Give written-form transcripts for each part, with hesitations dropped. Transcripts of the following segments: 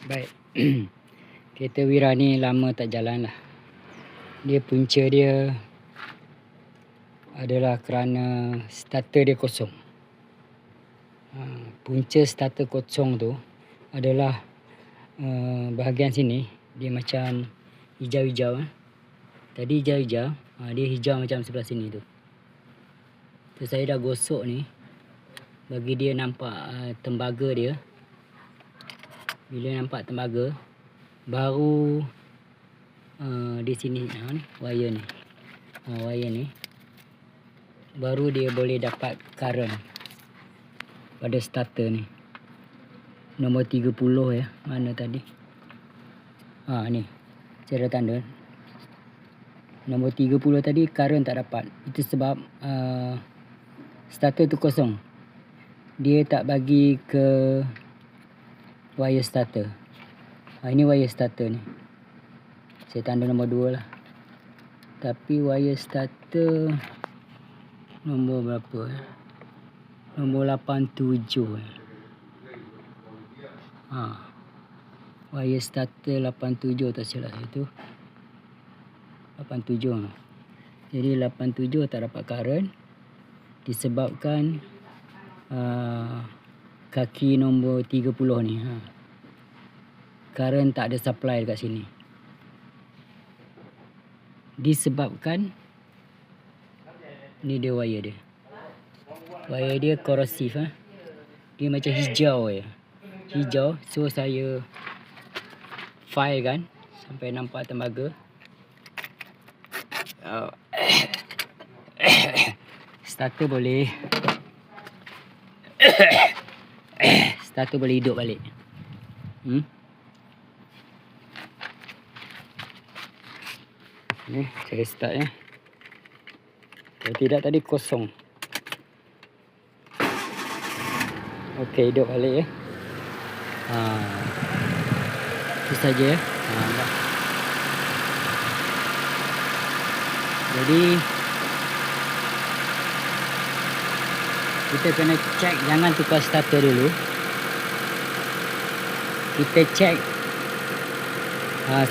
Baik. Kereta Wira ni lama tak jalan lah. Dia punca dia adalah kerana starter dia kosong. Punca starter kosong tu adalah bahagian sini dia macam hijau-hijau. Tadi hijau-hijau, dia hijau macam sebelah sini tu. So, saya dah gosok ni bagi dia nampak tembaga dia. Bila nampak tembaga, baru di sini ni wire ni. Wire ni baru dia boleh dapat current pada starter ni. Nombor 30 ya. Mana tadi? Ni. Cara tanda. Nombor 30 tadi current tak dapat. Itu sebab starter tu kosong. Dia tak bagi ke wire starter. Ini wire starter ni. Saya tanda nombor 2 lah. Tapi wire starter nombor berapa? Nombor 87. Wire starter 87 tak silap saya tu. 87. Jadi 87 tak dapat current disebabkan kaki nombor 30 ni. Current tak ada supply dekat sini. Disebabkan ni dia wire dia. Wire dia korosif. Dia macam hijau je. Hijau. So saya file kan sampai nampak tembaga. Starter boleh starter boleh hidup balik. Ni saya start ya. Kalau tidak tadi kosong. Okey, hidup balik ya. Itu saja ya. Jadi kita kena cek, jangan tukar starter dulu. Kita cek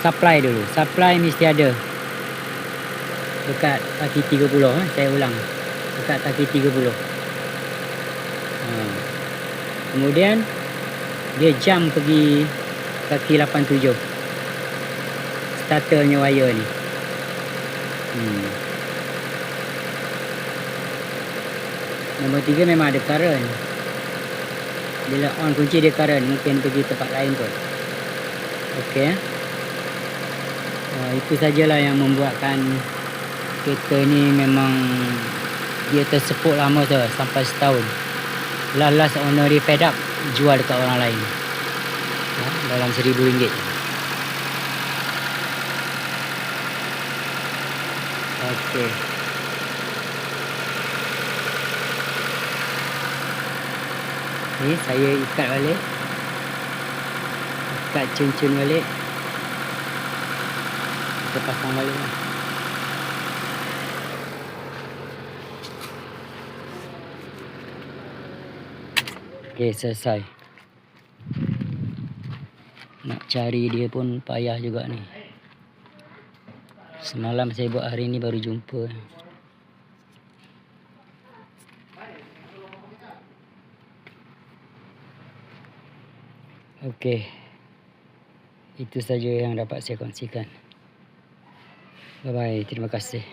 supply dulu. Supply mesti ada dekat kaki 30. Saya ulang, dekat kaki 30. Kemudian dia jump pergi kaki 87. Starternya wire ni. Nombor 3 memang ada current. Bila on kunci dia current, mungkin pergi tempat lain pun. Okey. Itu sajalah yang membuatkan kereta ni memang dia tersepuk lama tu, sampai setahun. Last owner dia fed up, jual dekat orang lain. Dalam RM1,000. Okey. Ni saya ikat balik. Ikat cun-cun balik. Kita pasang balik lah. Okey, selesai. Nak cari dia pun payah juga ni. Semalam saya buat, hari ni baru jumpa. Okey. Itu saja yang dapat saya kongsikan. Bye bye. Terima kasih.